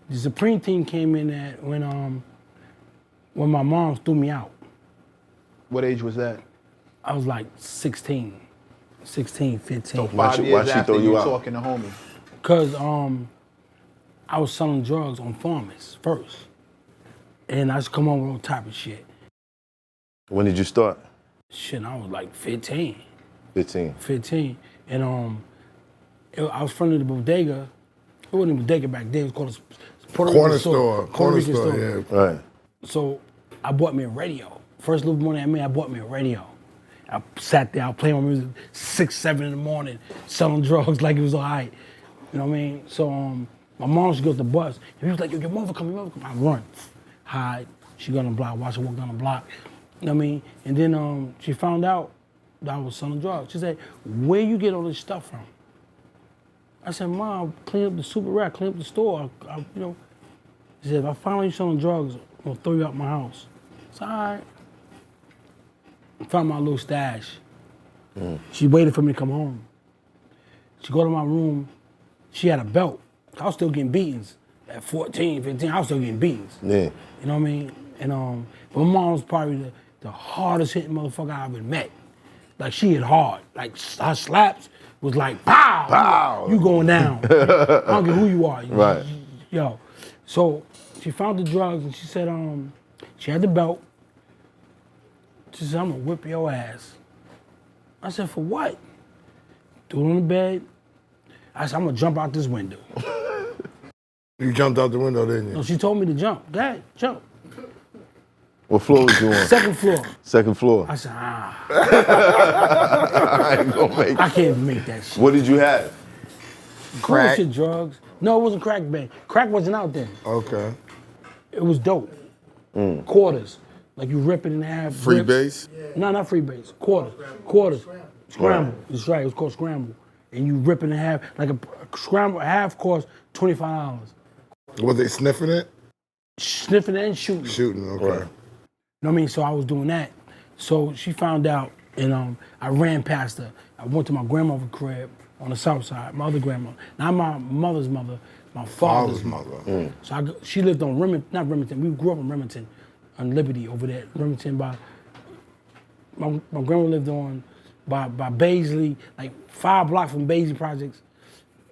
The Supreme team came in at when my mom threw me out. What age was that? I was like 16, 15. So 5 years after you were talking to homie. Cause I was selling drugs on farmers first. And I used to come home with all type of shit. When did you start? Shit, I was like 15. 15. 15. And I was from the bodega. It wasn't a bodega back then. It was called a Corner store, yeah. Right. So I bought me a radio. First little money I made, I bought me a radio. I sat there, I played my music 6, 7 in the morning, selling drugs like it was all right. You know what I mean? So my mom used to go to the bus. And he was like, yo, your mother come. I run, hide. She go on the block, watch her walk down the block. You know what I mean? And then she found out that I was selling drugs. She said, where you get all this stuff from? I said, Mom, clean up the super rack, clean up the store. You know. She said, if I find you selling drugs, I'm gonna throw you out my house. I said, all right. I found my little stash. She waited for me to come home. She go to my room. She had a belt. I was still getting beatings. At 14, 15, I was still getting beatings. Yeah. You know what I mean? And but my mom was probably the hardest hitting motherfucker I ever met. Like she hit hard. Like her slaps was like pow, pow. You going down. I don't care who you are. Right. Yo. So she found the drugs and she said, she had the belt. She said, I'm gonna whip your ass. I said, for what? Threw it on the bed. I said, I'm gonna jump out this window. You jumped out the window, didn't you? No, she told me to jump. Go ahead, jump. What floor was you on? Second floor. Second floor. I said, I ain't gonna make it. I can't make that shit. What did you have? Crack? Bullshit drugs. No, it wasn't crack, man. Crack wasn't out then. Okay. It was dope. Quarters. Like you rip it in half. Free rip. base? No, not free base. Quarters. Scramble. That's right, it was called scramble. And you rip it in half. Like a scramble, a half cost $25. Was they sniffing it? Sniffing it and shooting. Shooting, okay. You know what I mean? So I was doing that. So she found out, and I ran past her. I went to my grandmother's crib on the south side, my other grandmother. Not my mother's mother, my father's mother. So she lived on not Remington, we grew up in Remington, on Liberty over there. Remington my grandma lived on by Baisley, like 5 blocks from Baisley Projects.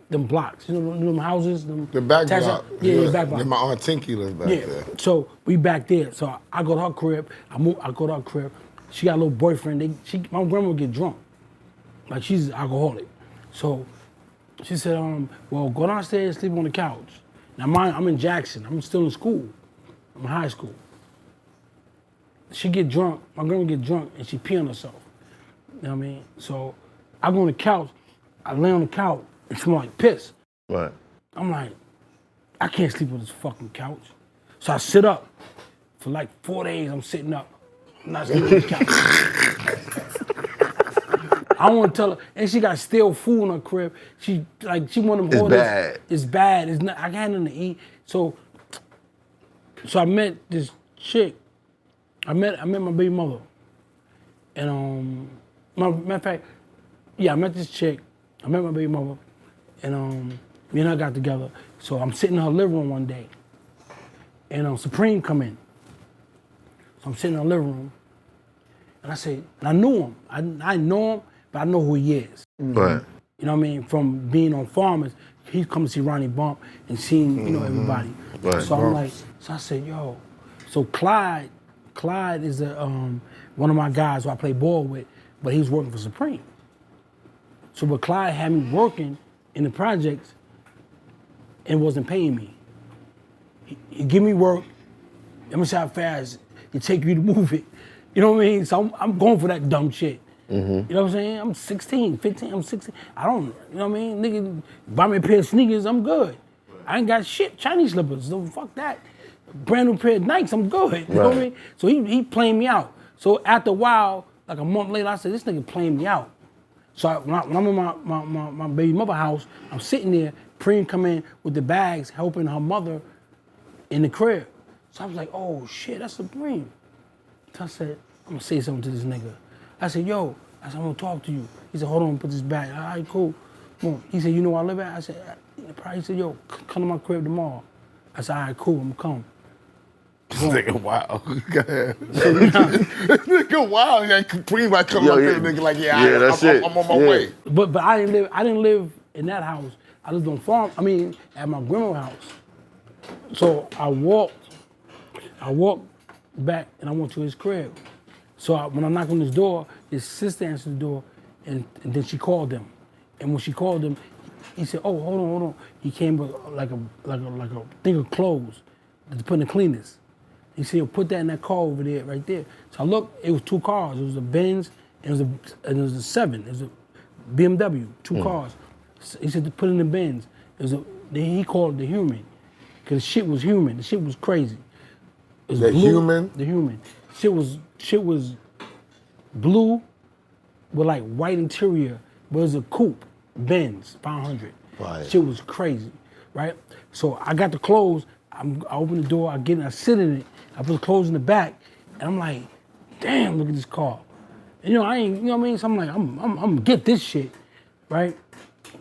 Them blocks, you know them houses? The back block. Yeah, back block. My Aunt Tinky lived back there. So we back there. So I go to her crib. I go to her crib. She got a little boyfriend. My grandma would get drunk. Like she's an alcoholic. So she said, well, go downstairs, sleep on the couch. Now I'm in Jackson. I'm still in school. I'm in high school. She get drunk. My grandma get drunk and she pee on herself. You know what I mean? So I go on the couch. I lay on the couch. It smell like piss. Right. I'm like, I can't sleep on this fucking couch. So I sit up. For like 4 days, I'm sitting up. I'm not sleeping on the couch. I don't want to tell her. And she got stale food in her crib. She want to hold bad. It's bad. It's not. I got nothing to eat. So I met this chick. I met my baby mother. And matter of fact, yeah, I met this chick. I met my baby mother. And me and her got together. So I'm sitting in her living room one day. And Supreme come in. So I'm sitting in her living room. And I say, and I knew him. I didn't know him, but I know who he is. Right. You know what I mean? From being on Farmers, he's come to see Ronnie Bump and seeing, everybody. Right. So I'm like, so I said, yo. So Clyde is one of my guys who I play ball with, but he was working for Supreme. So but Clyde had me working in the projects and wasn't paying me. He give me work, let me see how fast it take you to move it. You know what I mean? So I'm going for that dumb shit. You know what I'm saying? I'm 16, 15, I'm 16. I don't, you know what I mean? Nigga, buy me a pair of sneakers, I'm good. I ain't got shit, Chinese slippers, so fuck that. Brand new pair of Nikes, I'm good. You know what I mean? So he playing me out. So after a while, like a month later, I said, this nigga playing me out. So when I'm in my baby mother house, I'm sitting there, Preem come in with the bags, helping her mother in the crib. So I was like, oh shit, that's Supreme. So I said, I'm gonna say something to this nigga. I said, yo, I'm gonna talk to you. He said, hold on, put this bag. All right, cool. Come on. He said, you know where I live at? I said, he said, yo, come to my crib tomorrow. I said, all right, cool, I'm gonna come. This nigga wild. Go ahead. This nigga wild. Like, Kareem might come up here, nigga, like, I'm on my way. But I didn't live in that house. I lived on farm. I mean, at my grandma's house. So I walked back and I went to his crib. So when I knocked on his door, his sister answered the door, and then she called him. And when she called him, he said, "Oh, hold on." He came with like a thing of clothes to put in the cleaners. He said, "Put that in that car over there, right there." So I looked. It was 2 cars. It was a Benz and it was a 7. It was a BMW, 2 cars. He said to put in the Benz. He called it the Human, because shit was human. The shit was crazy. It was the blue, Human? The Human. Shit was blue with like white interior, but it was a coupe, Benz 500. Right. Shit was crazy, right? So I got the clothes. I open the door. I get in. I sit in it. I put the clothes in the back, and I'm like, damn, look at this car. And, I ain't, you know what I mean? So I'm like, I'm gonna get this shit, right?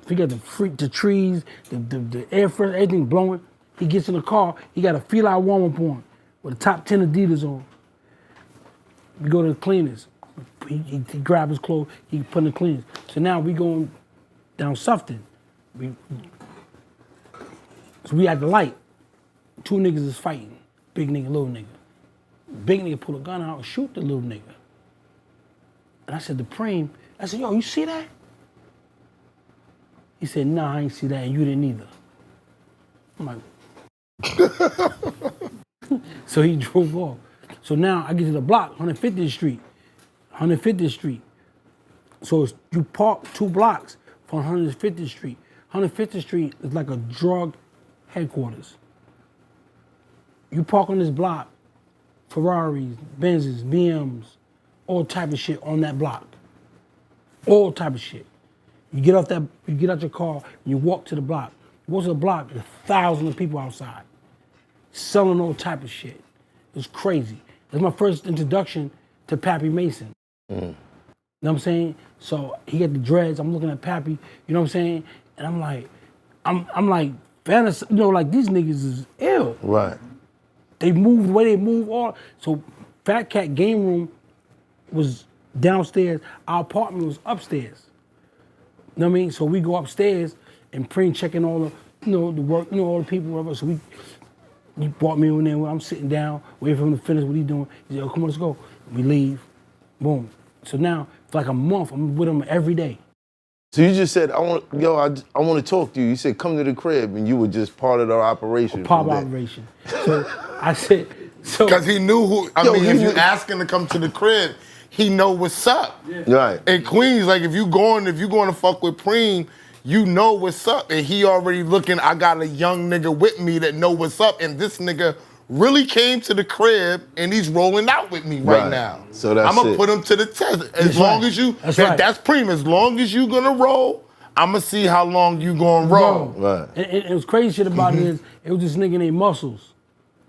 We got the trees, the air fresh, everything blowing. He gets in the car. He got a feel-out warm-up on with the top 10 Adidas on. We go to the cleaners. He grab his clothes. He put in the cleaners. So now we going down Sufton. So we at the light. 2 niggas is fighting. Big nigga, little nigga. Big nigga pull a gun out and shoot the little nigga. And I said to Preem, I said, yo, you see that? He said, nah, I ain't see that, and you didn't either. I'm like, so he drove off. So now I get to the block, 150th Street. 150th Street. So you park 2 blocks from 150th Street. 150th Street is like a drug headquarters. You park on this block, Ferraris, Benzes, BMs, all type of shit on that block. All type of shit. You get out your car, and you walk to the block. You go to the block, there's thousands of people outside, selling all type of shit. It was crazy. It was my first introduction to Pappy Mason. You know what I'm saying? So he got the dreads, I'm looking at Pappy, you know what I'm saying? And I'm like, fantasy, like these niggas is ill. Right. They move the way they move all. So Fat Cat game room was downstairs. Our apartment was upstairs. You know what I mean? So we go upstairs and Preem checking all the, the work, all the people, whatever. So he brought me in there where I'm sitting down, waiting for him to finish what he's doing. He said, "Oh, come on, let's go." We leave. Boom. So now, for like a month, I'm with him every day. So you just said, I want to talk to you. You said, come to the crib, and you were just part of the operation. Part of the operation. So I said, because he knew who, if you ask him to come to the crib, he know what's up. Yeah. Right. In Queens, like if you going to fuck with Preem, you know what's up. And he already looking, I got a young nigga with me that know what's up, and this nigga really came to the crib and he's rolling out with me right now. So that's I'm gonna put him to the test. As long as you, that's Preem. As long as you gonna roll, I'm gonna see how long you gonna roll. Right. And it was crazy shit about it is, it was this nigga named Muscles.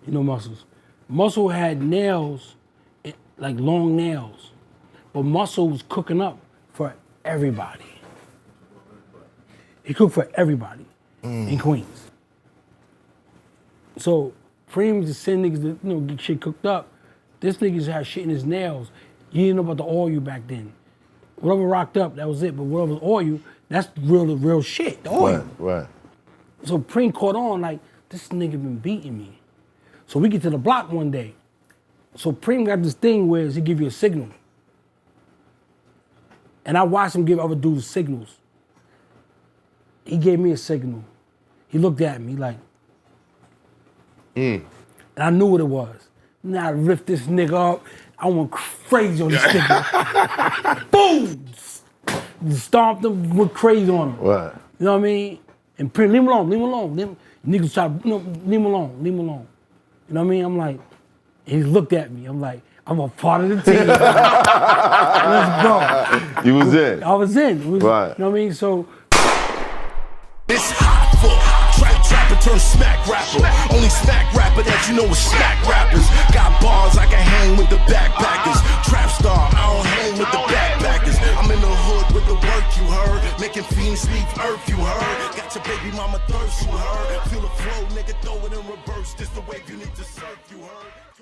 You know Muscles. Muscle had nails, like long nails. But Muscle was cooking up for everybody. He cooked for everybody in Queens. So Preem was just sending niggas to get shit cooked up. This nigga had shit in his nails. You didn't know about the oil back then. Whatever rocked up, that was it. But whatever was oil, that's the real shit, the oil. Right. So Preem caught on like, this nigga been beating me. So we get to the block one day. So Preem got this thing where he give you a signal. And I watched him give other dudes signals. He gave me a signal. He looked at me like, and I knew what it was. Now I lift this nigga up. I went crazy on this nigga. Boom! Stomped him, went crazy on him. Right. You know what I mean? And Preem, leave him alone. Niggas try to, leave him alone. You know what I mean? I'm like, he looked at me. I'm like, I'm a part of the team. Let's go. You was in. I was in. Right. You know what I mean? So. It's Hoffa. Trapper turn smack rapper. Only smack rapper that you know is smack rappers. Got bars I can hang with the backpackers. Trap star, I don't hang with the backpackers. I'm I'm in the hood with the work, you heard. Making fiends leave earth, you heard. Got your baby mama thirst, you heard. Feel the flow, nigga, throw it in reverse. This the wave you need to surf, you heard.